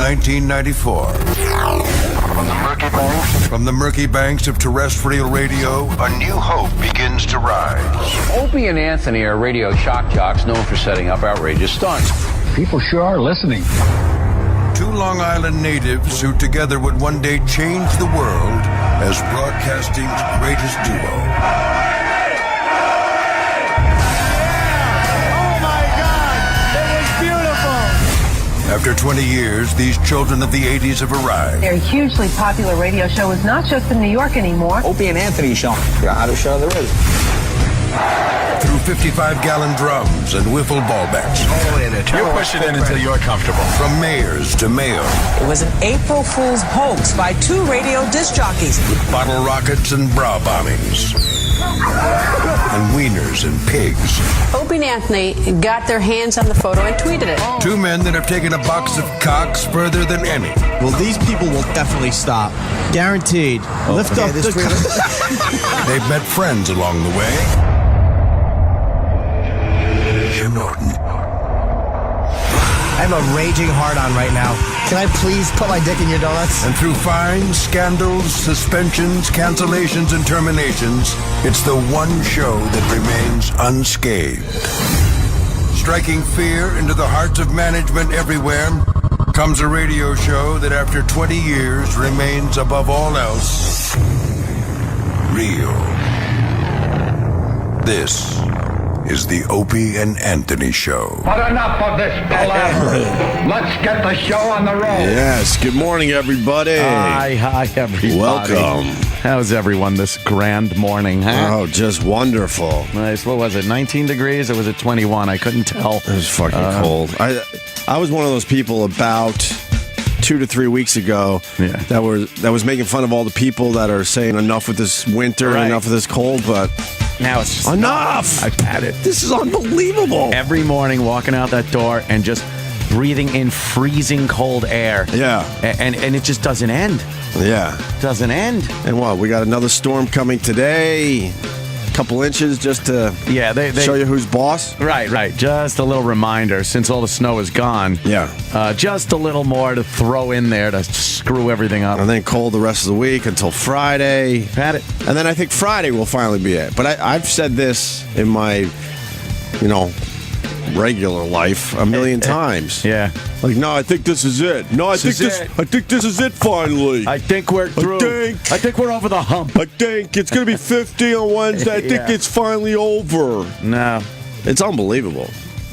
1994. From the murky banks of terrestrial radio, a new hope begins to rise. Opie and Anthony are radio shock jocks known for setting up outrageous stunts. People sure are listening. Two Long Island natives who together would one day change the world as broadcasting's greatest duo. After 20 years, these children of the 80s have arrived. Their hugely popular radio show is not just in New York anymore. Opie and Anthony show. The hottest show there is. Through 55-gallon drums and wiffle ball bats. You push it in until you're comfortable. From mayors to mayo. It was an April Fool's hoax by two radio disc jockeys. With bottle rockets and bra bombings. And wieners and pigs. Opie and Anthony got their hands on the photo and tweeted it. Two men that have taken a box of cocks further than any. Well, these people will definitely stop. Guaranteed. Lift up the... They've met friends along the way. Jim Norton. I have a raging heart-on right now. Can I please put my dick in your donuts? And through fines, scandals, suspensions, cancellations, and terminations, it's the one show that remains unscathed. Striking fear into the hearts of management everywhere comes a radio show that after 20 years remains above all else real. This is the Opie and Anthony Show. But enough of this palaver. Let's get the show on the road. Yes, good morning, everybody. Hi, everybody. Welcome. How's everyone this grand morning, huh? Oh, just wonderful. Nice. What was it, 19 degrees or was it 21? I couldn't tell. It was fucking cold. I was one of those people about 2 to 3 weeks ago that was making fun of all the people that are saying enough with this winter, enough with this cold, but... Now it's just enough! I've had it. This is unbelievable. Every morning walking out that door and just breathing in freezing cold air. Yeah. And it just doesn't end. Yeah. Doesn't end. And what? We got another storm coming today. Couple inches just to show you who's boss. Right. Just a little reminder, since all the snow is gone. Yeah. Just a little more to throw in there to screw everything up. And then cold the rest of the week until Friday. Had it. And then I think Friday will finally be it. But I've said this in my, regular life a million times. Yeah. Like, no, I think this is it. No, I think this is it finally. I think we're through. I think we're over the hump. I think it's going to be 50 on Wednesday. I think it's finally over. No. It's unbelievable.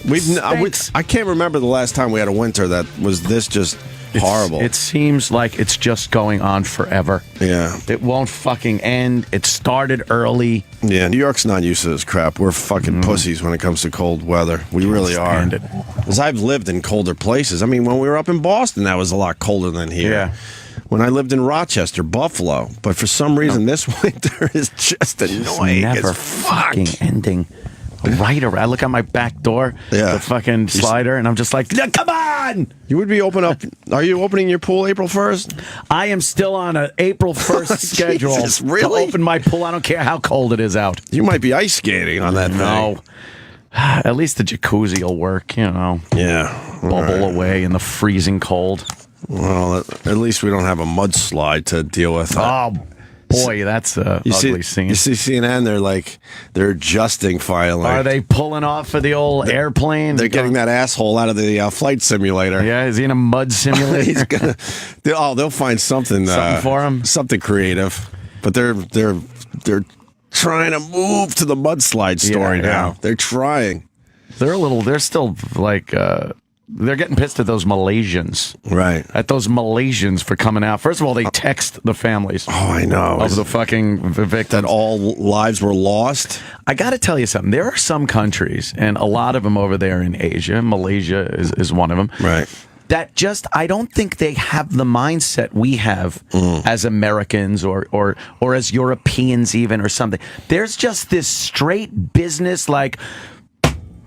I can't remember the last time we had a winter that was this just horrible. It seems like it's just going on forever. Yeah. It won't fucking end. It started early. Yeah, New York's not used to this crap. We're fucking pussies when it comes to cold weather. We really are. Because I've lived in colder places. I mean, when we were up in Boston, that was a lot colder than here. Yeah. When I lived in Rochester, Buffalo. But for some reason, this winter is just annoying. It's never fucking ending. Right around. I look at my back door, the fucking slider, and I'm just like, come on! You would be are you opening your pool April 1st? I am still on an April 1st schedule really? to open my pool. I don't care how cold it is out. You might be ice skating on that thing. At least the jacuzzi will work, Yeah. Bubble away in the freezing cold. Well, at least we don't have a mudslide to deal with. Oh, boy, that's a ugly scene. You see CNN, they're adjusting finally. Are they pulling off of the old airplane? They're getting that asshole out of the flight simulator. Yeah, is he in a mud simulator? They'll find something for him, something creative. But they're trying to move to the mudslide story now. They're trying. They're still like. They're getting pissed at those Malaysians. Right. At those Malaysians for coming out. First of all, they text the families. Oh, I know. Of the fucking victims. That all lives were lost. I got to tell you something. There are some countries, and a lot of them over there in Asia. Malaysia is one of them. Right. That I don't think they have the mindset we have as Americans or as Europeans even or something. There's just this straight business like,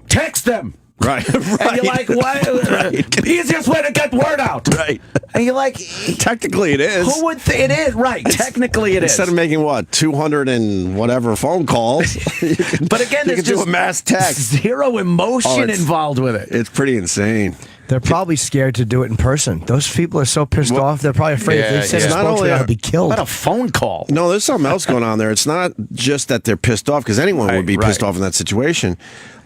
text them. Right. And you're like, what? Right. Easiest way to get word out. Right. And you're like, technically it is. Who would it is? Right. Technically it is. Instead of making, 200 and whatever phone calls. But again, there's do a mass text. Zero emotion involved with it. It's pretty insane. They're probably scared to do it in person. Those people are so pissed off. They're probably afraid if they say Not only they're going to be killed. What a phone call. No, there's something else going on there. It's not just that they're pissed off, because anyone would be pissed off in that situation.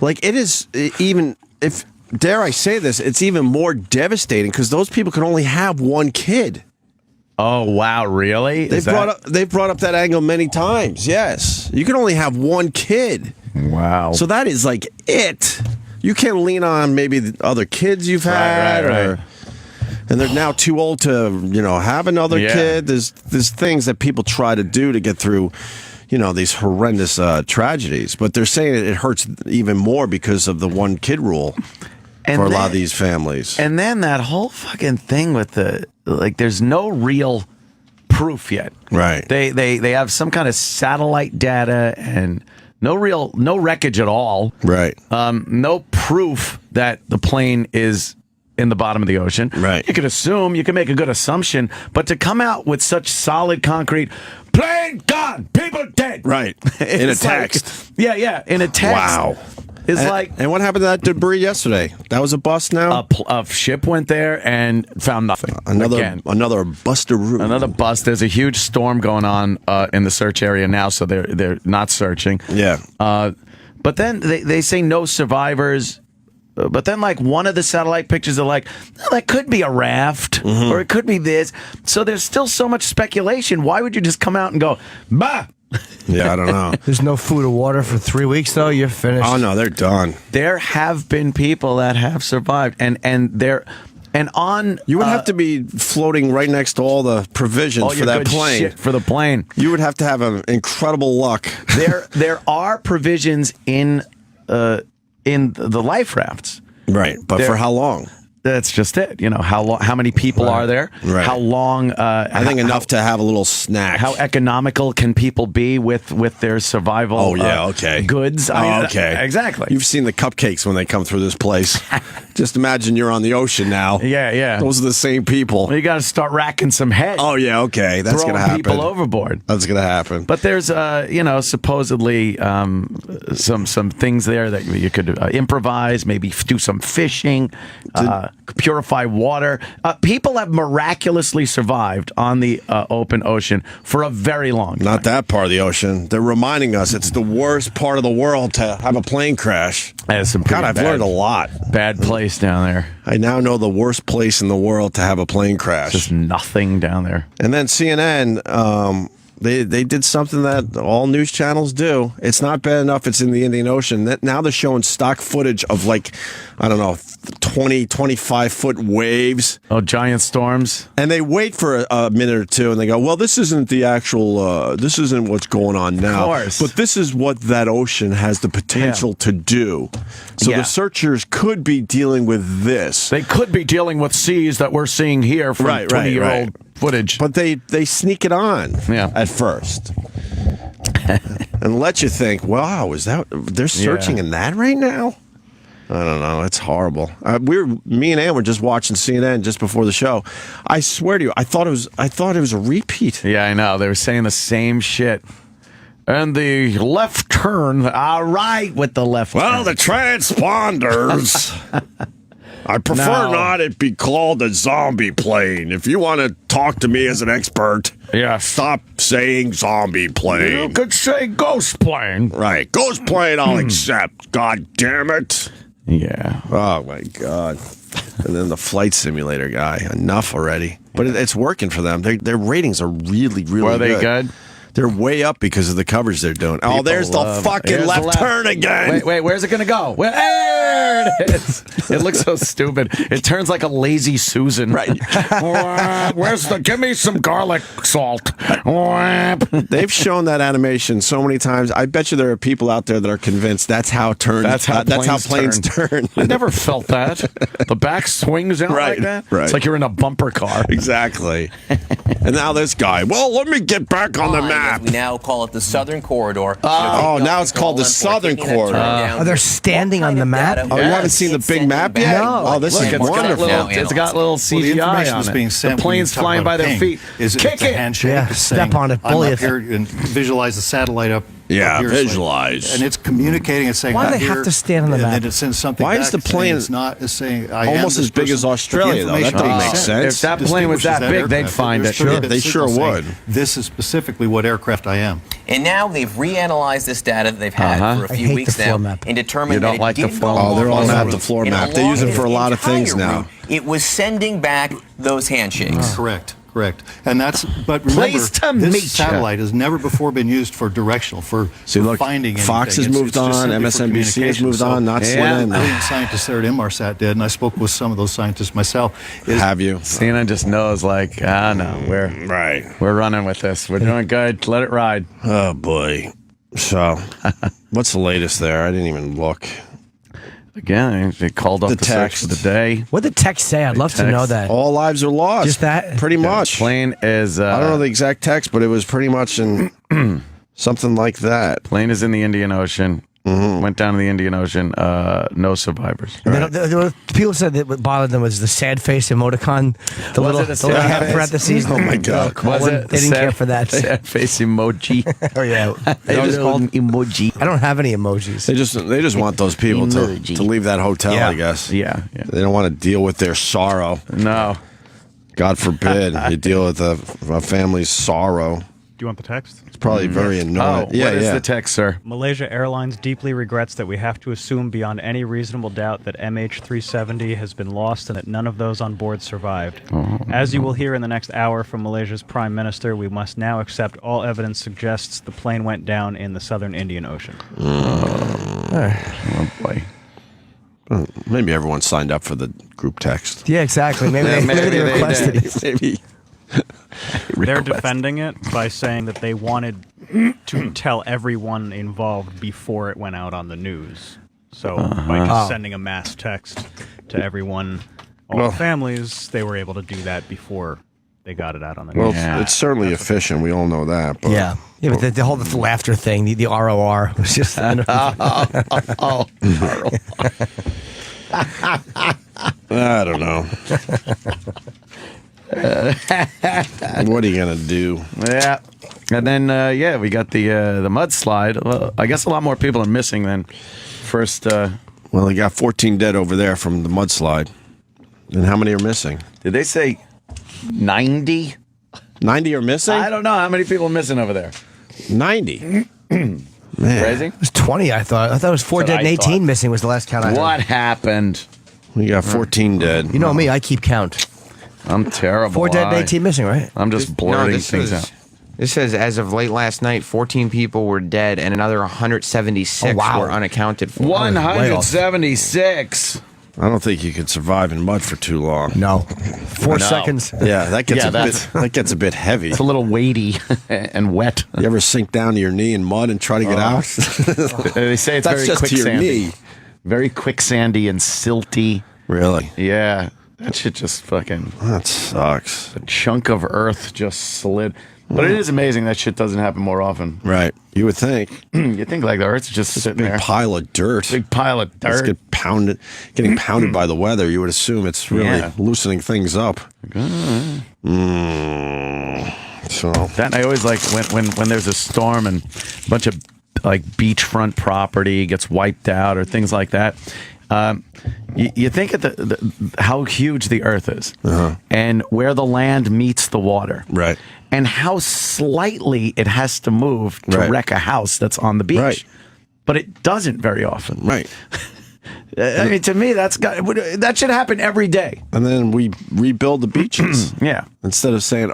Like, it is, even if, dare I say this, it's even more devastating because those people can only have one kid. Oh, wow, really? They've brought up that angle many times. Yes. You can only have one kid. Wow. So that is like it. You can't lean on maybe the other kids you've had, right. And they're now too old to, have another kid. There's things that people try to do to get through, these horrendous tragedies. But they're saying it hurts even more because of the one kid rule for a lot of these families. And then that whole fucking thing with there's no real proof yet. Right. They have some kind of satellite data and no wreckage at all. Right. No proof that the plane is in the bottom of the ocean. Right. You can make a good assumption, but to come out with such solid concrete, plane gone, people dead. Right. In a text. In a text. Wow. It's and what happened to that debris yesterday? That was a bust now? A ship went there and found nothing. Another bustaroo. Another bust. There's a huge storm going on in the search area now, so they're not searching. Yeah. But then they say no survivors. But then, one of the satellite pictures are that could be a raft, or it could be this. So there's still so much speculation. Why would you just come out and go, bah? Yeah, I don't know. There's no food or water for 3 weeks, though. You're finished. Oh, no, they're done. There have been people that have survived, and you would have to be floating right next to all the provisions for that plane. Shit for the plane. You would have to have an incredible luck. There are provisions in the life rafts. Right, but for how long? That's just it. How many people are there? Right. How long? I think enough to have a little snack. How economical can people be with their survival? Oh yeah, okay. Goods. Okay, exactly. You've seen the cupcakes when they come through this place. Just imagine you're on the ocean now. Yeah. Those are the same people. You got to start racking some heads. Oh yeah, okay. That's gonna happen. People overboard. That's gonna happen. But there's supposedly some things there that you could improvise. Maybe do some fishing. Purify water. People have miraculously survived on the open ocean for a very long time. Not that part of the ocean. They're reminding us it's the worst part of the world to have a plane crash. God, I've learned a lot. Bad place down there. I now know the worst place in the world to have a plane crash. Just nothing down there. And then CNN, they did something that all news channels do. It's not bad enough it's in the Indian Ocean. Now they're showing stock footage of 20, 25-foot waves. Oh, giant storms. And they wait for a minute or two and they go, well, this isn't the actual, this isn't what's going on now. Of course. But this is what that ocean has the potential to do. So the searchers could be dealing with this. They could be dealing with seas that we're seeing here from 20-year-old footage. But they sneak it on at first. And let you think, wow, they're searching in that right now? I don't know. It's horrible. Me and Ann were just watching CNN just before the show. I swear to you, I thought it was a repeat. Yeah, I know. They were saying the same shit. And the left turn. All right with the left turn. Well, the transponders. I prefer not it be called a zombie plane. If you want to talk to me as an expert, stop saying zombie plane. You could say ghost plane. Right. Ghost plane I'll accept. God damn it. Yeah. Oh, my God. And then the flight simulator guy. Enough already. But it's working for them. Their ratings are really, really good. Were they good? They're way up because of the coverage they're doing. People there's the fucking left turn again. Wait, where's it going to go? There it is. It looks so stupid. It turns like a lazy Susan. Right. Give me some garlic salt. They've shown that animation so many times. I bet you there are people out there that are convinced that's how planes turn. I never felt that. The back swings out like that. Right. It's like you're in a bumper car. Exactly. And now this guy, well, let me get back on the map. as we now call it the Southern Corridor. Oh, now it's called the Southern Corridor. Oh, they're standing on the map? Oh, you haven't seen the big map yet? No. Oh, this is wonderful. It's got little CGI on it. The planes flying by their feet. Kick it! Handshake. Yeah, step on it. I'm up here and visualize the satellite up. Yeah, up here, visualize. and it's communicating and saying, why do "I'm they have here," to stand on the and map? then it sends something Why back is the plane it's not it's saying, I almost am as big as Australia, though? That doesn't make sense. If that plane was that big, they'd find it. Sure, they sure would. This is specifically what aircraft I am. And now they've reanalyzed this data that they've had for a few weeks now and determined You don't that like it the didn't floor go map? Oh, they're along on the that route. the floor And map. They along use it its for a lot of things entire now. route, it was sending back those handshakes. Correct. And that's, but remember, Place to meet ya. this satellite has never before been used for directional, for finding anything. Fox has moved just on, simply for MSNBC has moved communication. on, not CNN. Brilliant scientists there at Inmarsat did, and I spoke with some of those scientists myself. Have you? CNN just knows, like, no, we're running with this. We're doing good. Let it ride. Oh, boy. So, what's the latest there? I didn't even look. Again, they called off the search for the day. What did the text say? I'd love to know that. All lives are lost. Just that? Pretty much. Plane is... I don't know the exact text, but it was pretty much in something like that. Plane is in the Indian Ocean. Went down to the Indian Ocean. No survivors. The people said that what bothered them was the sad face emoticon. The little half parentheses. Oh, my God. They didn't care for that. Sad face emoji. Oh, yeah. They just called emoji. I don't have any emojis. They just want those people to leave that hotel, I guess. Yeah. They don't want to deal with their sorrow. No. God forbid you deal with a family's sorrow. Do you want the text? It's probably very annoying. What is the text, sir? Malaysia Airlines deeply regrets that we have to assume beyond any reasonable doubt that MH370 has been lost and that none of those on board survived. As you will hear in the next hour from Malaysia's Prime Minister, we must now accept all evidence suggests the plane went down in the southern Indian Ocean. Oh, boy. Maybe everyone signed up for the group text. Yeah, exactly. Maybe they requested it. Maybe. They're defending it by saying that they wanted to tell everyone involved before it went out on the news. So by just sending a mass text to everyone, all the families, they were able to do that before they got it out on the news. Well, it's certainly efficient. We all know that. But, Yeah, but the whole laughter thing, the ROR, was just... I don't know. What are you gonna do? Yeah, and then we got the mudslide. Well, I guess a lot more people are missing than first. Well, they got 14 dead over there from the mudslide. And how many are missing? Did they say 90? 90 are missing? I don't know how many people are missing over there. 90. Man. Crazy. It was 20, I thought. I thought it was 4 dead and 18 missing was the last count I heard. What happened? We got 14 dead. You know me, I keep count. I'm terrible. 4 dead and 18 missing, right? I'm just blurting things out. This says, as of late last night, 14 people were dead and another 176 were unaccounted for. 176. I don't think you could survive in mud for too long. No. 4 seconds. Yeah, that gets a bit heavy. It's a little weighty and wet. You ever sink down to your knee in mud and try to get out? They say it's That's very just to your quicksandy. knee. Very quicksandy and silty. Really? Yeah. That shit just fucking... That sucks. A chunk of earth just slid. But it is amazing that shit doesn't happen more often. Right. You would think. You think like the earth's just sitting there. Big pile of dirt. Big pile of dirt. Getting pounded by the weather. You would assume it's really loosening things up. So that I always like when there's a storm and a bunch of like beachfront property gets wiped out or things like that. You think of how huge the earth is and where the land meets the water. Right. And how slightly it has to move to wreck a house that's on the beach. Right. But it doesn't very often. Right. I mean, to me, that should happen every day. And then we rebuild the beaches. Yeah. Instead of saying,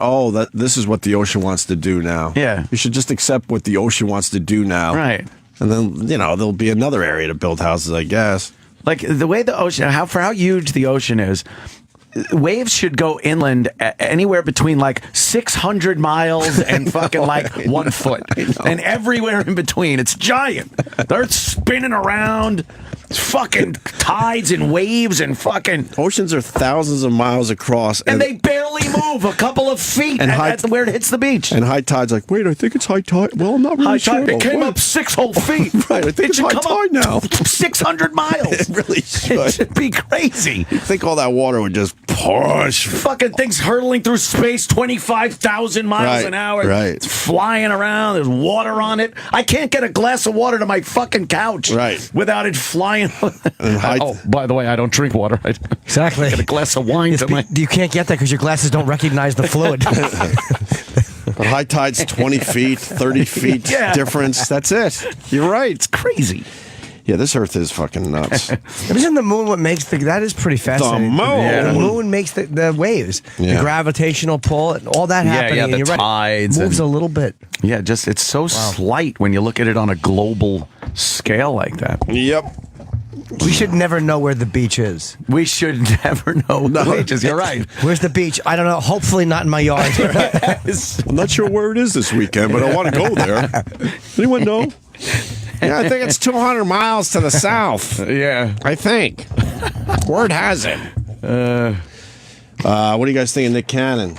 this is what the ocean wants to do now. Yeah. You should just accept what the ocean wants to do now. Right. And then, there'll be another area to build houses, I guess. Like the way the ocean, for how huge the ocean is, waves should go inland anywhere between like 600 miles and fucking like 1 foot. And everywhere in between. It's giant. They're spinning around. It's fucking tides and waves and fucking... Oceans are thousands of miles across. And they barely move a couple of feet at where it hits the beach. And high tide's like, wait, I think it's high tide. Well, I'm not really sure. It came up 6 whole feet. Right, I think it's high tide now. 600 miles. It really should. It should be crazy. You think all that water would just push. Fucking things hurtling through space 25,000 miles an hour. Right. It's flying around. There's water on it. I can't get a glass of water to my fucking couch without it flying. By the way, I don't drink water. Exactly. Get a glass of wine. You can't get that because your glasses don't recognize the fluid. But high tide's 20 feet, 30 feet difference. That's it. You're right. It's crazy. Yeah, this Earth is fucking nuts. Isn't the moon what makes that is pretty fascinating. The moon? Yeah. The moon makes the waves. Yeah. The gravitational pull, and all that happening. Yeah, the and tides. Moves a little bit. Yeah, just it's so slight when you look at it on a global scale like that. Yep. We should never know where the beach is. We should never know the beaches. You're right. Where's the beach? I don't know. Hopefully not in my yard. I'm not sure where it is this weekend, but I want to go there. Anyone know? Yeah, I think it's 200 miles to the south. Yeah. I think. Word has it. What do you guys think of Nick Cannon?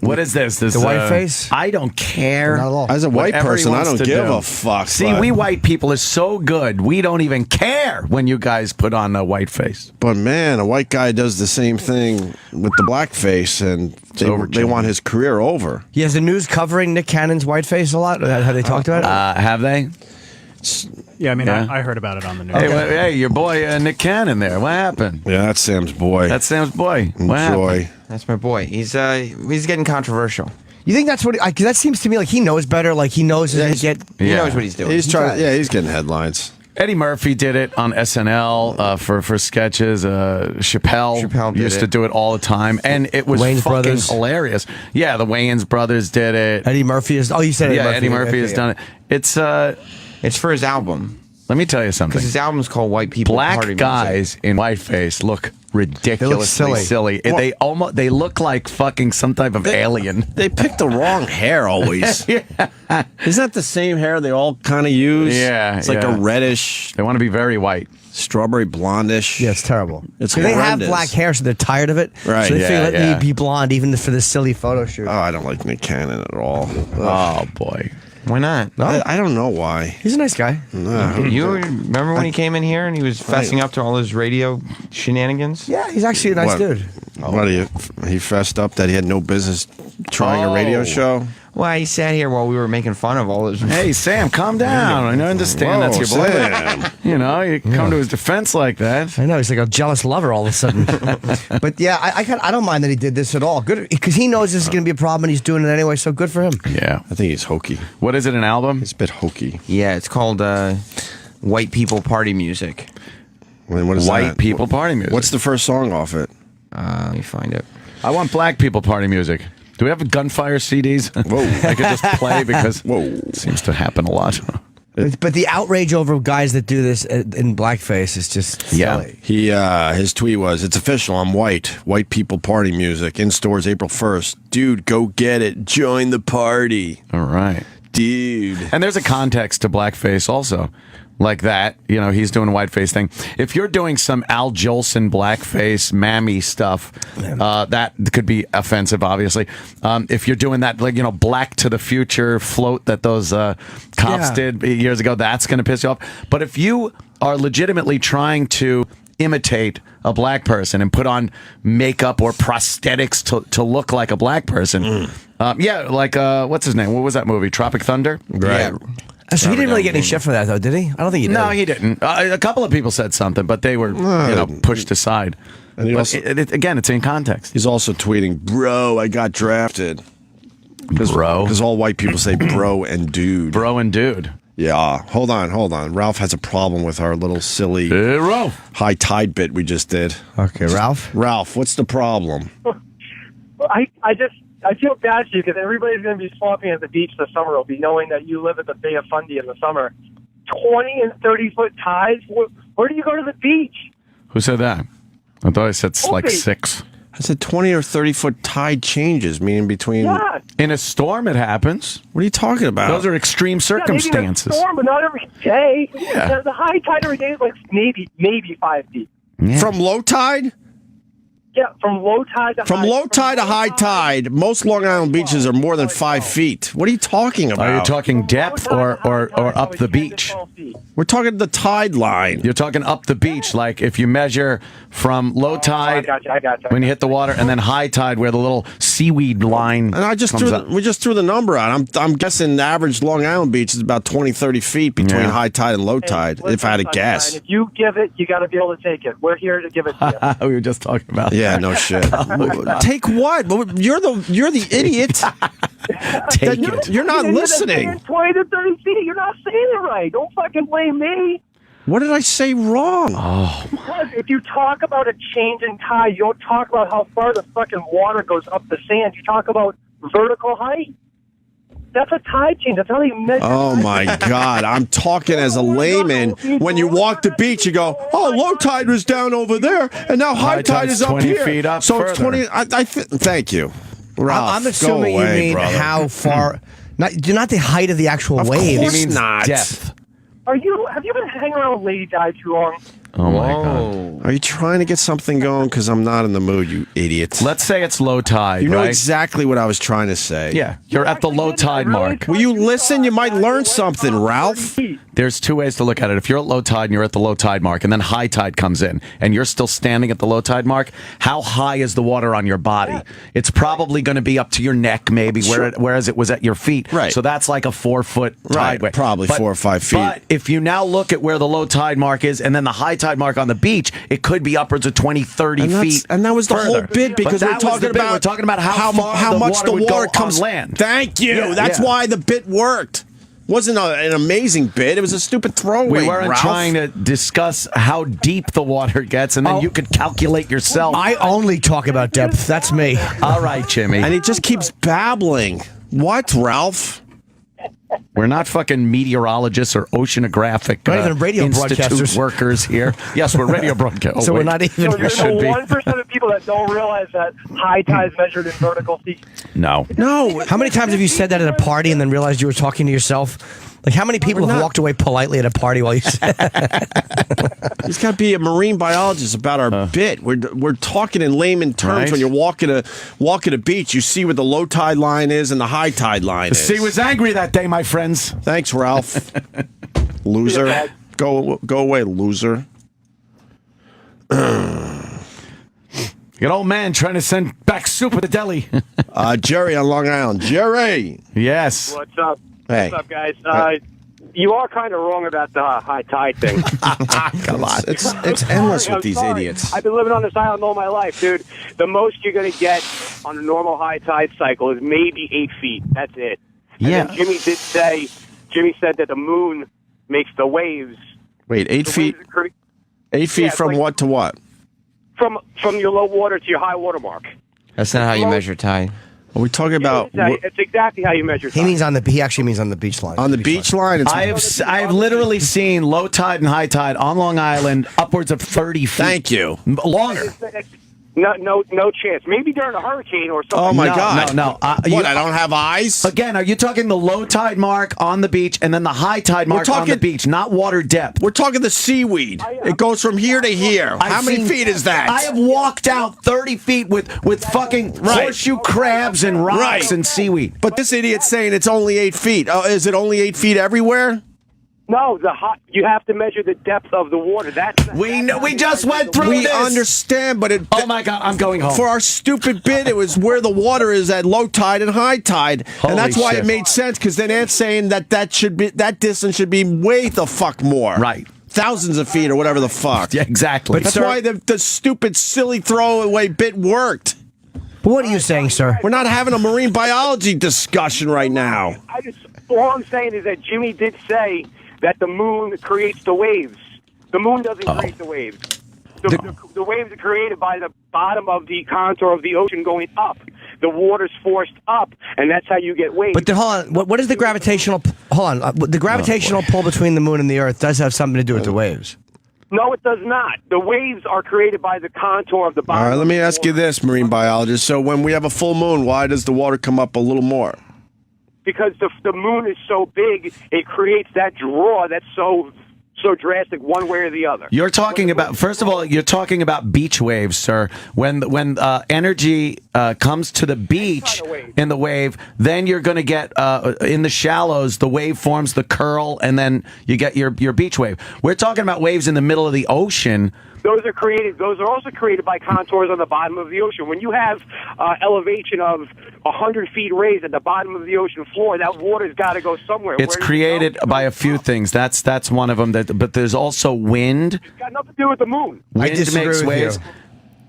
What is this? The white face? I don't care. Not at all. As a white Whatever he person, I wants don't to give do. a fuck. See, but- we white people are so good. We don't even care when you guys put on a white face. But man, a white guy does the same thing with the black face, and they want his career over. Yeah, is the news covering Nick Cannon's white face a lot? Have they talked about it? Have they? Yeah, I mean, I heard about it on the news. Hey, your boy Nick Cannon there. What happened? Yeah, that's Sam's boy. That's Sam's boy. What Enjoy. happened? That's my boy. He's getting controversial. You think that's what? Because that seems to me like he knows better. Like he knows He knows what he's doing. He's trying. Yeah, he's getting headlines. Eddie Murphy did it on SNL for sketches. Chappelle used to do it all the time, and it was Wayans fucking brothers. hilarious. Yeah, the Wayans brothers did it. Eddie Murphy is. Oh, you said Eddie Murphy. Eddie Murphy has done it. It's for his album. Let me tell you something. Because his album's called White People Party Black Music. guys in whiteface look ridiculously silly. Well, They look like fucking some type of alien. They pick the wrong hair always. Isn't that the same hair they all kind of use? Yeah, it's like a reddish. They want to be very white. Strawberry blondish. Yeah, it's terrible. It's they have horrendous. black hair, so they're tired of it. Right. So they figure, let yeah. me be blonde, even for the silly photo shoot. Oh, I don't like Nick Cannon at all. Oh boy. Why not? No? I don't know why. He's a nice guy. You remember when he came in here and he was fessing up to all his radio shenanigans? Yeah, he's actually a nice What? dude. What he fessed up that he had no business trying a radio show? Well, he sat here while we were making fun of all his... Hey, Sam, calm down. I understand that's your boy. Sam. You know, you come to his defense like that. I know, he's like a jealous lover all of a sudden. But yeah, I don't mind that he did this at all. Good, because he knows this is going to be a problem and he's doing it anyway, so good for him. Yeah. I think he's hokey. What is it, an album? It's a bit hokey. Yeah, it's called White People Party Music. What is White that? People Party Music. What's the first song off it? Let me find it. I want black people party music. Do we have gunfire CDs? Whoa. I could just play because it seems to happen a lot. But the outrage over guys that do this in blackface is just silly. He his tweet was, "It's official. I'm white. White people party music in stores April 1st. Dude, go get it. Join the party. All right, dude." And there's a context to blackface also. Like that, you know, he's doing a whiteface thing. If you're doing some Al Jolson blackface, mammy stuff, that could be offensive, obviously. If you're doing that, like, you know, Black to the Future float that those cops did years ago, that's going to piss you off. But if you are legitimately trying to imitate a black person and put on makeup or prosthetics to look like a black person, like, what's his name? What was that movie? Tropic Thunder? Right. Yeah. So he didn't really get any shit for that, though, did he? I don't think he did. No, he didn't. A couple of people said something, but they were, pushed aside. And he also, again, it's in context. He's also tweeting, "Bro, I got drafted." Bro, because all white people say "bro" and "dude." Bro and dude. Yeah. Hold on. Ralph has a problem with our little silly high tide bit we just did. Okay, Ralph. Ralph, what's the problem? I feel bad for you because everybody's going to be swamping at the beach this summer. Will be knowing that you live at the Bay of Fundy in the summer. 20 and 30-foot tides. Where do you go to the beach? Who said that? I thought I said like Opie. 6. I said 20 or 30-foot tide changes, meaning between... Yeah. In a storm, it happens. What are you talking about? Those are extreme circumstances. Maybe in a storm, but not every day. Yeah. The high tide every day is like maybe 5 feet. Yeah. From low tide? Yeah, from low tide to From high. low tide to high tide, most Long Island beaches are more than 5 feet. What are you talking about? Are you talking depth or up the beach? We're talking the tide line. You're talking up the beach, like if you measure from low tide I got you. when you hit the water, and then high tide where the little seaweed line And I just comes threw up. we just threw the number out. I'm guessing the average Long Island beach is about 20, 30 feet between Yeah. high tide and low tide, if I had to guess. Sunshine, if you give it, you got to be able to take it. We're here to give it to you. We were just talking about Yeah, that. no shit. Take what? You're the idiot. Take it. You're not listening. 20 to 30 feet. You're not saying it right. Don't fucking blame me. What did I say wrong? Oh, Because if you talk about a change in tide, you don't talk about how far the fucking water goes up the sand. You talk about vertical height. That's a tide change. That's how you measure. Oh my God! I'm talking as a layman. When you walk the beach, you go, "Oh, low tide was down over there, and now high tide is up 20 here." feet up so it's further. 20. Thank you, Ralph. I'm assuming go away, you mean brother. how far. Not the height of the actual Of wave. course He means not. depth. Have you been hanging around with Lady Di too long? Oh my God. Are you trying to get something going? Because I'm not in the mood, you idiot. Let's say it's low tide, You know right? exactly what I was trying to say. Yeah, you're at the low tide mark. Will you listen? You might learn something, Ralph. There's two ways to look at it. If you're at low tide and you're at the low tide mark, and then high tide comes in, and you're still standing at the low tide mark, how high is the water on your body? It's probably going to be up to your neck, maybe, whereas it was at your feet. Right. So that's like a 4-foot tide Right, wave. probably 4 or 5 feet. But if you now look at where the low tide mark is, and then the high tide mark on the beach, it could be upwards of 20, 30 feet. And that was the whole further. bit because But we're that was the talking bit. about We're talking about how much the would water go comes on land. Thank you. Yeah, That's yeah. why the bit worked. Wasn't an amazing bit. It was a stupid throwaway. We weren't Ralph. trying to discuss how deep the water gets, and then you could calculate yourself. I only talk about depth. That's me. All right, Jimmy. And he just keeps babbling. What, Ralph? We're not fucking meteorologists or oceanographic Not even radio institute broadcasters. workers here. Yes, we're radio broadcasters. So we're not even- So there's should the be. 1% of people that don't realize that high tide is measured in vertical feet. No. No. How many times have you said that at a party and then realized you were talking to yourself? Like, how many people have walked away politely at a party while you said He's got to be a marine biologist about our bit. We're talking in layman terms. Right. When you're walking a beach, you see where the low tide line is and the high tide line The is. sea was angry that day, my friends. Thanks, Ralph. Loser. Go away, loser. You got old man trying to send back soup at the deli. Jerry on Long Island. Jerry. Yes. What's up? Hey. What's up, guys? You are kind of wrong about the high tide thing. Come on. It's endless with these idiots. I've been living on this island all my life, dude. The most you're going to get on a normal high tide cycle is maybe 8 feet. That's it. And Yeah. then Jimmy said that the moon makes the waves. Wait, 8 feet? 8 feet Yeah, it's from like- what to what? From your low water to your high water mark. That's not how you measure tide. Are we talking about It's exactly how you measure tide. He actually means on the beach line. on the beach line? It's I've literally seen low tide and high tide on Long Island upwards of 30 feet. Thank you. Longer. No chance. Maybe during a hurricane or something. Oh my No, God! no. What? I don't have eyes. Again, are you talking the low tide mark on the beach and then the high tide mark on the talking- beach, not water depth? We're talking the seaweed. It goes from here to here. How I've many seen- feet is that? I have walked out 30 feet with fucking horseshoe crabs and rocks and seaweed. But this idiot's saying it's only 8 feet. Is it only 8 feet everywhere? No, you have to measure the depth of the water. We just went through We this. understand, but Oh my God, I'm going home. for our stupid bit, it was where the water is at low tide and high tide, Holy and that's why shit. it made sense. Because then Ant's saying that distance should be way the fuck more, Right. Thousands of feet or whatever the fuck. Yeah, exactly. That's why the stupid, silly throwaway bit worked. What are you saying, sir? We're not having a marine biology discussion right now. All I'm saying is that Jimmy did say that the moon creates the waves. The moon doesn't create the waves. The waves are created by the bottom of the contour of the ocean going up. The water's forced up, and that's how you get waves. But hold on. What is the gravitational? Hold on. The gravitational pull between the moon and the Earth does have something to do with the waves. No, it does not. The waves are created by the contour of the bottom. All right, let me ask you this, marine biologist. So when we have a full moon, why does the water come up a little more? Because the moon is so big, it creates that draw that's so drastic one way or the other. You're talking about, first of all, you're talking about beach waves, sir. When energy comes to the beach in the wave, then you're going to get, in the shallows, the wave forms the curl, and then you get your beach wave. We're talking about waves in the middle of the ocean. Those are also created by contours on the bottom of the ocean. When you have elevation of 100 feet raised at the bottom of the ocean floor, that water's got to go somewhere. It's created by a few things. That's one of them. But there's also wind. It's got nothing to do with the moon. Wind makes waves.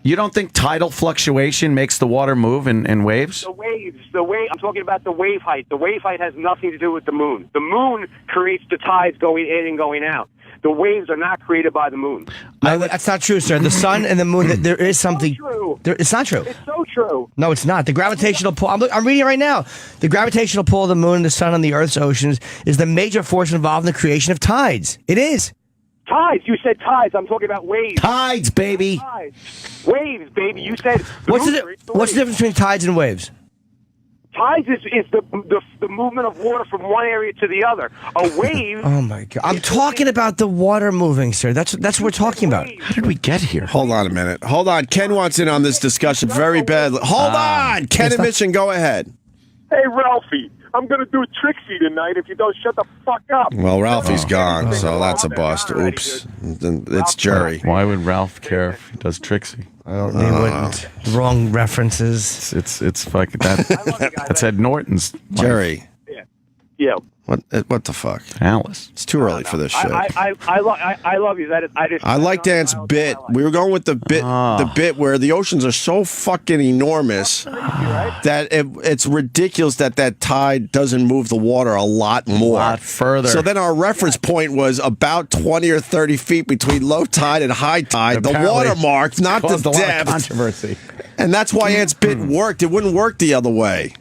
You don't think tidal fluctuation makes the water move in waves? I'm talking about the wave height. The wave height has nothing to do with the moon. The moon creates the tides going in and going out. The waves are not created by the moon. That's not true, sir. The sun and the moon, there is something. It's not true. It's so true. No, it's not. The gravitational pull, I'm reading it right now. The gravitational pull of the moon, the sun, and the Earth's oceans is the major force involved in the creation of tides. It is. Tides. You said tides. I'm talking about waves. Tides, baby. Tides. Waves, baby. You said. What's the difference between tides and waves? Tides is the movement of water from one area to the other. A wave. Oh my God! I'm talking about the water moving, sir. That's what we're talking about. How did we get here? Hold on a minute. Hold on. Ken wants in on this discussion very badly. Hold on. Ken and Mission, go ahead. Hey, Ralphie, I'm going to do Trixie tonight if you don't shut the fuck up. Well, Ralphie's gone, so that's a bust. Oops. It's Jerry. Why would Ralph care if he does Trixie? I don't know. Wrong references. It's fucking that. That's Ed Norton's wife. Jerry. Yeah. What the fuck? Alice. It's too early for this shit. I love you. I like Dan's bit. We were going with the bit where the oceans are so fucking enormous that it's ridiculous that tide doesn't move the water a lot more. A lot further. So then our reference point was about 20 or 30 feet between low tide and high tide. The watermark, not the depth. A lot of controversy. And that's why Ant's bit worked. It wouldn't work the other way.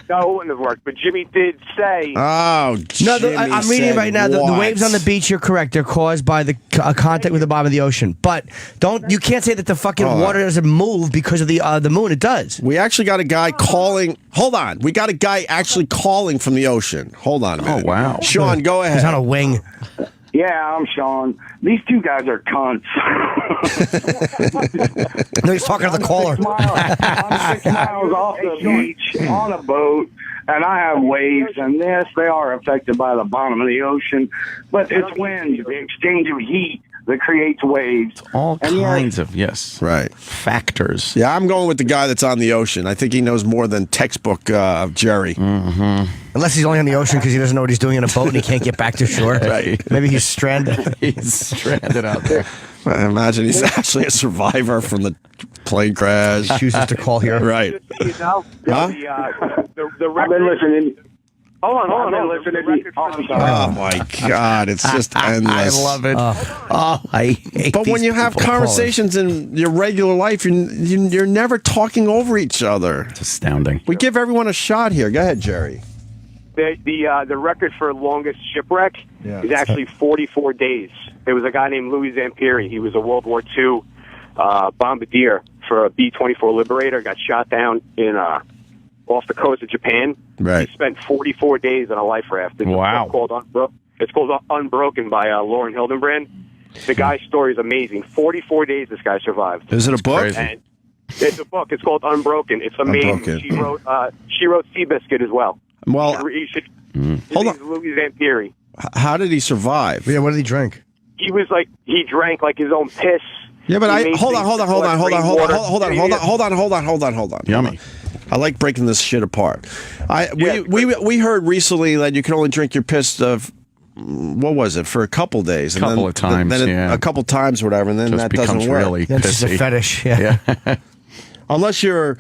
No, it wouldn't have worked. But Jimmy did say. Oh, no, I'm reading right now. The waves on the beach, you're correct. They're caused by the contact with the bottom of the ocean. But you can't say that the fucking water doesn't move because of the moon. It does. We actually got a guy calling. Hold on. We got a guy actually calling from the ocean. Hold on a minute. Oh, wow. Sean, go ahead. He's on a wing. Yeah, I'm Sean. These two guys are cunts. No, he's talking to the caller. I'm 6 miles off the beach on a boat, and I have waves, and yes, they are affected by the bottom of the ocean, but it's wind, the exchange of heat that creates waves. All kinds of, right, factors. Yeah, I'm going with the guy that's on the ocean. I think he knows more than textbook Jerry. Mm-hmm. Unless he's only on the ocean because he doesn't know what he's doing in a boat and he can't get back to shore. Right. Maybe he's stranded. He's stranded out there. I imagine he's actually a survivor from the plane crash. He chooses to call here. Right. You know, Huh? the record. I've been listening. Hold on. Oh my God, it's just endless. I love it. I hate But when you have conversations in your regular life, you're never talking over each other. It's astounding. We give everyone a shot here. Go ahead, Jerry. The record for longest shipwreck is actually 44 days. There was a guy named Louis Zamperini. He was a World War II bombardier for a B-24 Liberator. Got shot down in off the coast of Japan. Right. He spent 44 days on a life raft. Wow. It's called Unbroken by Lauren Hildenbrand. The guy's story is amazing. 44 days this guy survived. Is it a book? And it's a book. It's called Unbroken. It's amazing. Unbroken. She wrote Seabiscuit as well. Well, You should. hold on. Louis Zamperini. How did he survive? Yeah, what did he drink? He drank like his own piss. Yeah, but hold on. Yummy. I like breaking this shit apart. We heard recently that you can only drink your piss what was it, for a couple days, and couple of times, a couple times, or whatever, and then just that doesn't work. Really That's just a fetish. Yeah. Unless you're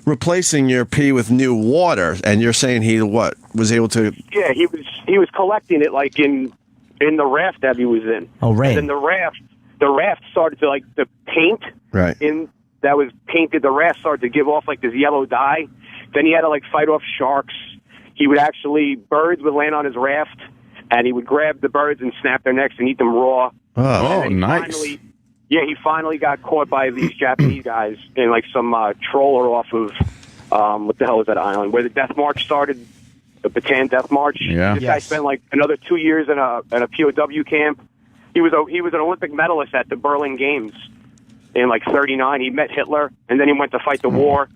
replacing your pee with new water, and you're saying he was able to. Yeah, he was collecting it like in the raft that he was in. Oh, right. And then the raft started to the paint. Right. That was painted. The raft started to give off like this yellow dye. Then he had to fight off sharks. Birds would land on his raft, and he would grab the birds and snap their necks and eat them raw. Oh, And nice. He finally got caught by these Japanese guys in like some trawler off of what the hell is that island where the Death March started, the Bataan Death March. Yeah. This guy spent like another 2 years in a POW camp. He was an Olympic medalist at the Berlin Games in like '39. He met Hitler, and then he went to fight the war.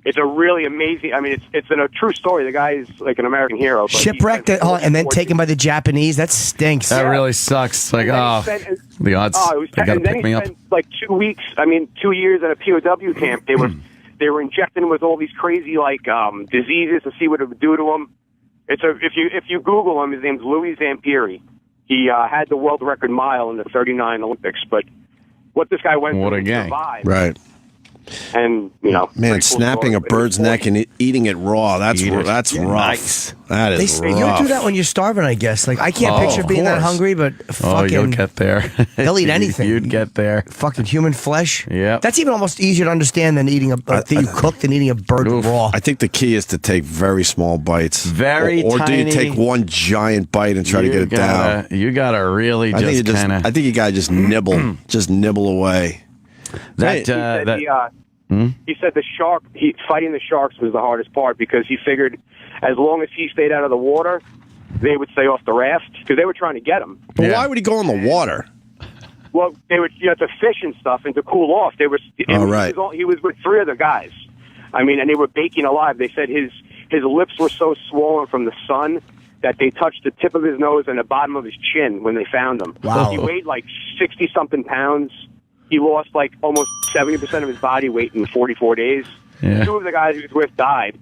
It's a really amazing. I mean, it's a true story. The guy is like an American hero. But Shipwrecked and then taken by the Japanese. That stinks. That really sucks. Like, the odds. They got to pick me up. Spent like 2 weeks. 2 years at a POW camp. They were injecting him with all these crazy like diseases to see what it would do to him. If you Google him, his name's Louis Zamperini. He had the world record mile in the '39 Olympics, but what this guy went through to survive. Right. And man, snapping a bird's neck and eating it raw. That's rough. Nice. That is rough. You'll do that when you're starving, I guess. Like I can't picture being that hungry, but fucking. you'll get there. They'll eat anything. You'd get there. Fucking human flesh. Yeah. That's even almost easier to understand than eating that you cooked than eating a bird raw. I think the key is to take very small bites. Or tiny. do you take one giant bite and try to get it down? You gotta really I think you gotta just nibble, just nibble away. He said the shark. Fighting the sharks was the hardest part because he figured as long as he stayed out of the water, they would stay off the raft because they were trying to get him. But why would he go in the water? Well, they were to fish and stuff and to cool off. They were. He was with 3 other guys. And they were baking alive. They said his lips were so swollen from the sun that they touched the tip of his nose and the bottom of his chin when they found him. Wow. He weighed like 60-something pounds. He lost like almost 70% of his body weight in 44 days. Yeah. 2 of the guys he was with died.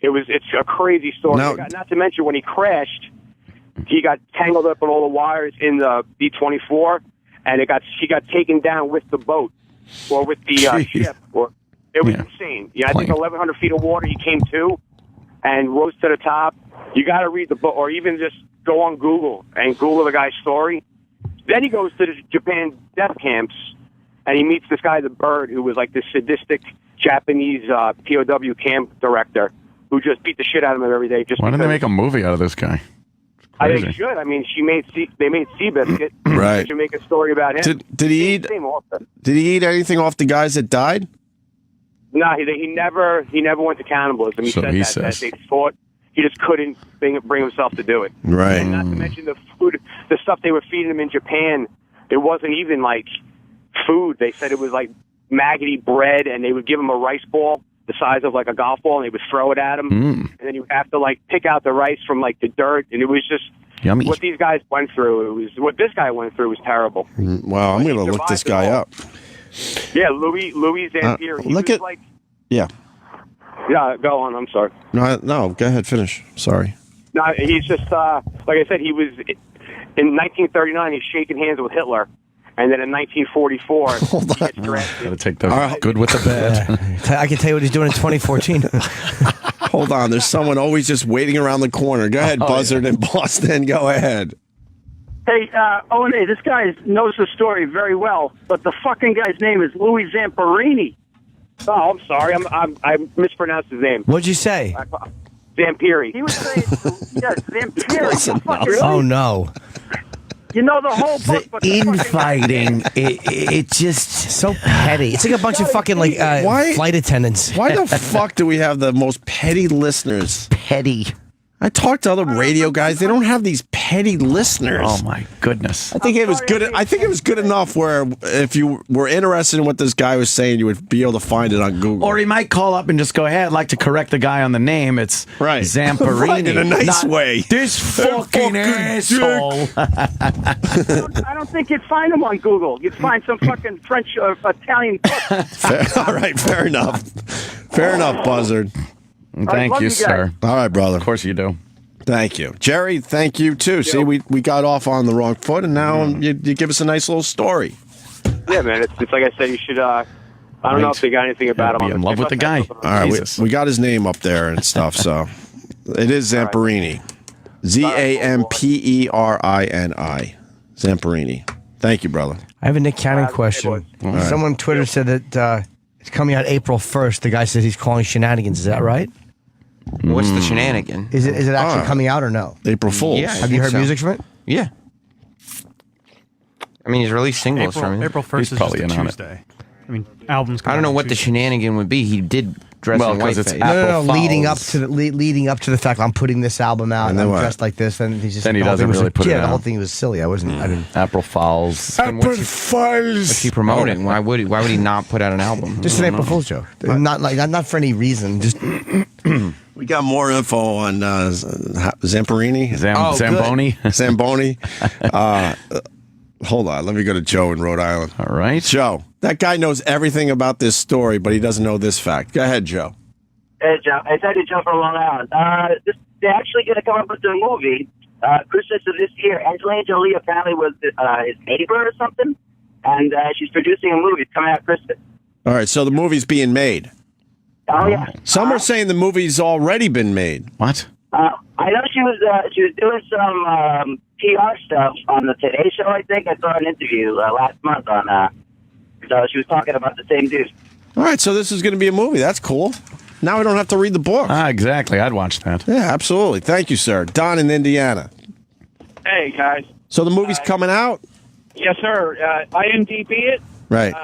It's a crazy story. Not to mention when he crashed, he got tangled up in all the wires in the B-24, and he got taken down with the boat or with the ship. It was insane. I think 1,100 feet of water. He came to and rose to the top. You got to read the book, or even just go on Google and Google the guy's story. Then he goes to the Japan death camps, and he meets this guy, the Bird, who was like this sadistic Japanese POW camp director who just beat the shit out of him every day. Why didn't they make a movie out of this guy? I think they should. They made Seabiscuit. Right. They should make a story about him. Did he eat? Did he eat anything off the guys that died? No, he never went to cannibalism. He said that they fought. He just couldn't bring himself to do it. Right. And not to mention the food, the stuff they were feeding him in Japan. It wasn't even like food. They said it was like maggoty bread, and they would give him a rice ball the size of like a golf ball, and they would throw it at him. And then you have to like pick out the rice from like the dirt, and it was just yummy. What these guys went through. What this guy went through was terrible. Wow, I'm going to look this guy up. Yeah, Louis Zamperini. Yeah. Yeah, go on. I'm sorry. No, go ahead. Finish. Sorry. No, he's just like I said. He was in 1939. He's shaking hands with Hitler, and then in 1944, Hold on. Gotta take the good with the bad. I can tell you what he's doing in 2014. Hold on. There's someone always just waiting around the corner. Go ahead, Buzzard in Boston. Go ahead. Hey, O&A, this guy knows the story very well, but the fucking guy's name is Louis Zamperini. Oh, I'm sorry. I mispronounced his name. What'd you say? Zamperini. He was saying, yes, Zamperini. Really? Oh, no. You know the whole book. The infighting, it's just so petty. It's like a bunch of fucking flight attendants. Why the fuck do we have the most petty listeners? Petty. I talked to other radio guys. They don't have these petty listeners. Oh my goodness! I think it was good. I think it was good enough where if you were interested in what this guy was saying, you would be able to find it on Google. Or he might call up and just go, "Hey, I'd like to correct the guy on the name. It's Zamperini Right, in a nice way. This fucking asshole." I don't think you'd find him on Google. You'd find some fucking French or Italian. All right, fair enough. Fair enough, Buzzard. Thank you, sir. All right, brother. Of course you do. Thank you. Jerry, thank you, too. See, we got off on the wrong foot, and now you give us a nice little story. Yeah, man. It's like I said, you should... I don't know if they got anything about him. Be in love with the guy. All right, we got his name up there and stuff, so... It is Zamperini. Zamperini. Zamperini. Thank you, brother. I have a Nick Cannon question. Someone on Twitter said that it's coming out April 1st. The guy says he's calling shenanigans. Is that right? What's the shenanigan? Is it actually coming out or no? April Fools. Yeah, have you heard music from it? Yeah. I mean, he's released singles from it. April 1st is just a Tuesday. I mean, albums. I don't know what the shenanigan would be. He did dress in whiteface. No, leading up to the fact I'm putting this album out and I'm dressed like this, and he's just Then he doesn't really put it the out. whole thing was silly. I didn't. April Fools. What's he promoting? Why would he not put out an album? Just an April Fool's joke. Not for any reason. Just we got more info on Zamperini. Zamboni. Zamboni. Hold on. Let me go to Joe in Rhode Island. All right. Joe, that guy knows everything about this story, but he doesn't know this fact. Go ahead, Joe. Hey, Joe. It's Eddie Joe from Long Island. They're actually going to come up with a movie Christmas of this year. Angelina Jolie apparently was his neighbor or something, and she's producing a movie. It's coming out Christmas. All right, so the movie's being made. Oh, yeah. Some are saying the movie's already been made. What? I know she was doing some PR stuff on the Today Show, I think. I saw an interview last month on so she was talking about the same dude. All right, so this is going to be a movie. That's cool. Now we don't have to read the book. Exactly. I'd watch that. Yeah, absolutely. Thank you, sir. Don in Indiana. Hey, guys. So the movie's coming out? Yes, sir. IMDb it. Right.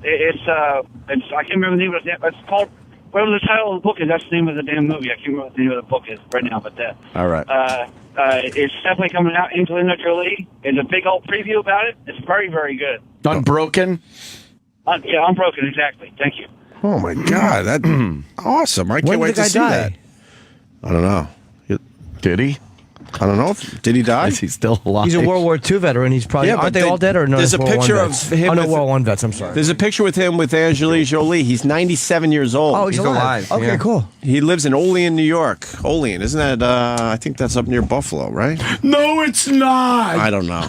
It's I can't remember the name of it. It's called, whatever the title of the book is, that's the name of the damn movie. I can't remember what the name of the book is right now, but that. All right. It's definitely coming out. Angelina Jolie. It's a big old preview about it. It's very, very good. Unbroken? Yeah, Unbroken, exactly. Thank you. Oh, my God. That's awesome. I can't wait to see that. I don't know. Did he? I don't know. Did he die? Is he still alive? He's a World War II veteran. He's probably aren't they all dead or no? There's a World War I picture vets? of him. Oh no, with- World War I vets. I'm sorry. There's a picture with him with Angelina Jolie. He's 97 years old. Oh, he's alive. Okay, cool. He lives in Olean, New York. Olean, isn't that? I think that's up near Buffalo, right? No, it's not. I don't know.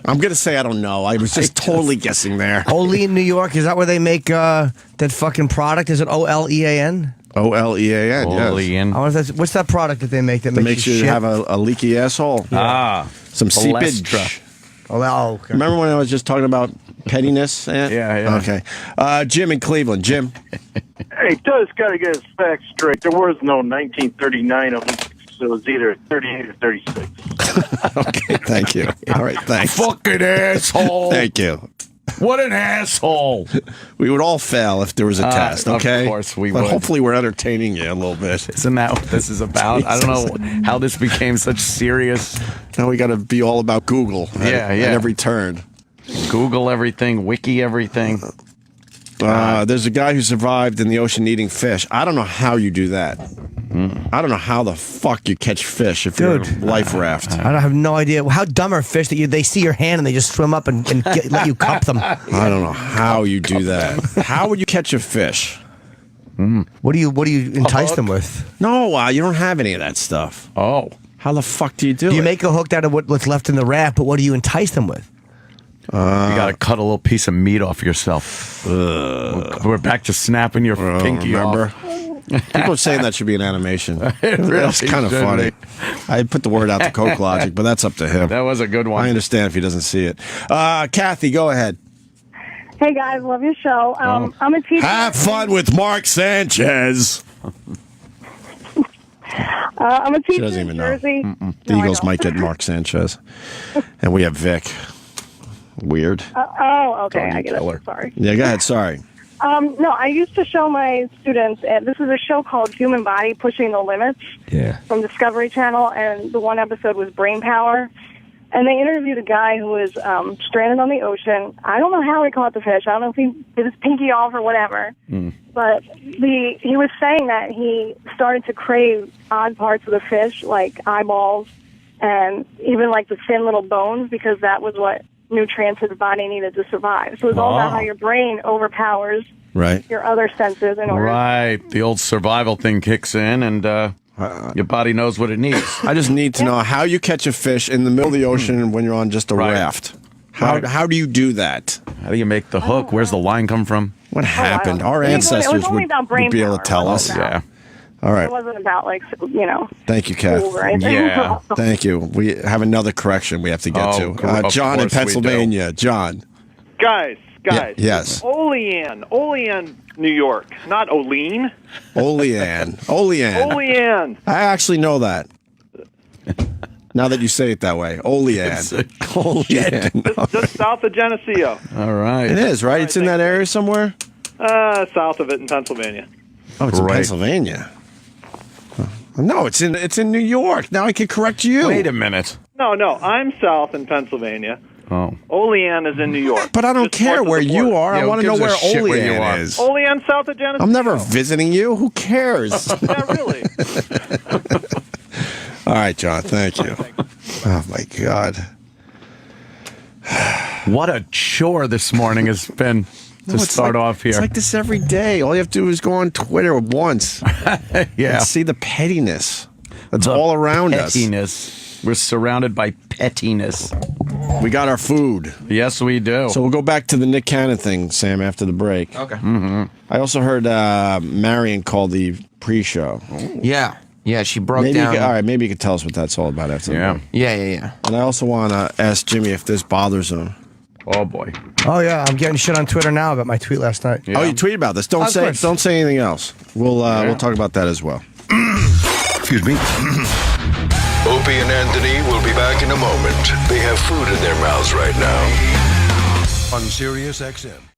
I'm gonna say I don't know. I was just totally guessing there. Olean, New York. Is that where they make that fucking product? Is it Olean? Olean, yes. Olean. I wonder if that's, what's that product that they make that makes you shit? have a leaky asshole. Some seepage. Olestra. Okay. Remember when I was just talking about pettiness? Yeah. Okay. Jim in Cleveland. Jim. Hey, Doug's got to get his facts straight. There was no 1939 Olympics. It was either 38 or 36. Okay, thank you. All right, thanks. Fucking asshole. Thank you. What an asshole. We would all fail if there was a test, okay? Of course we but would. Hopefully we're entertaining you a little bit. Isn't that what this is about? I don't know how this became such serious. Now we got to be all about Google at every turn. Google everything, wiki everything. There's a guy who survived in the ocean eating fish. I don't know how you do that. I don't know how the fuck you catch fish if you're in a life raft. I have no idea. How dumb are fish that they see your hand and they just swim up and let you cup them? I don't know how you do that. How would you catch a fish? What do you entice them with? No, you don't have any of that stuff. Oh. How the fuck do you do it? You make a hook out of what's left in the raft, but what do you entice them with? You got to cut a little piece of meat off yourself. We're back to snapping your pinky off. People are saying that should be an animation. Really That's kind of should funny. be. I put the word out to Coke Logic, but that's up to him. That was a good one. I understand if he doesn't see it. Kathy, go ahead. Hey guys, love your show. I'm a teacher. Have fun with Mark Sanchez. I'm a She teacher doesn't in even know. Jersey. The Eagles might get Mark Sanchez. And we have Vic. Weird. Okay, I get it. Sorry. Yeah, go ahead. Sorry. No, I used to show my students, this is a show called Human Body Pushing the Limits from Discovery Channel, and the one episode was Brain Power. And they interviewed a guy who was stranded on the ocean. I don't know how he caught the fish. I don't know if he did his pinky off or whatever. But he was saying that he started to crave odd parts of the fish, like eyeballs and even like the thin little bones, because that was what nutrients his body needed to survive. So it's all about how your brain overpowers your other senses in order. Right. The old survival thing kicks in, and your body knows what it needs. I just need to know how you catch a fish in the middle of the ocean when you're on just a raft. How do you do that? How do you make the hook? Where's the line come from? What happened? Our It was ancestors only would about brain be able to power. tell It us. wasn't Yeah. All right. It wasn't about, Thank you, Kath. school or anything. Yeah. Thank you. We have another correction we have to get to. of John in course we Pennsylvania. John. Guys. Yes. Olean, New York, not Olean. Olean. Olean. I actually know that. Now that you say it that way, Olean. Olean. Just south of Geneseo. All right. It is, right? It's in that area somewhere? South of it in Pennsylvania. Oh, it's in Pennsylvania. No, it's in New York. Now I can correct you. Wait a minute. No, I'm south in Pennsylvania. Oh. Olean is in New York. But I don't care where you are. I want to know where Olean is. Olean south of Geneseo. I'm never visiting you. Who cares? Yeah, really. All right, John. Thank you. Oh, my God. What a chore this morning has been to start off here. It's like this every day. All you have to do is go on Twitter once. Yeah. And see the pettiness that's all around us. Pettiness. We're surrounded by pettiness. We got our food. Yes, we do. So we'll go back to the Nick Cannon thing, Sam, after the break. Okay. Mm-hmm. I also heard Marion call the pre-show. Yeah. Yeah, she broke maybe down. All right, maybe you could tell us what that's all about after the break. Yeah. And I also want to ask Jimmy if this bothers him. Oh, boy. Oh, yeah. I'm getting shit on Twitter now about my tweet last night. Yeah. Oh, you tweeted about this. Don't say anything else. We'll talk about that as well. Excuse me. Opie and Anthony will be back in a moment. They have food in their mouths right now. On Sirius XM.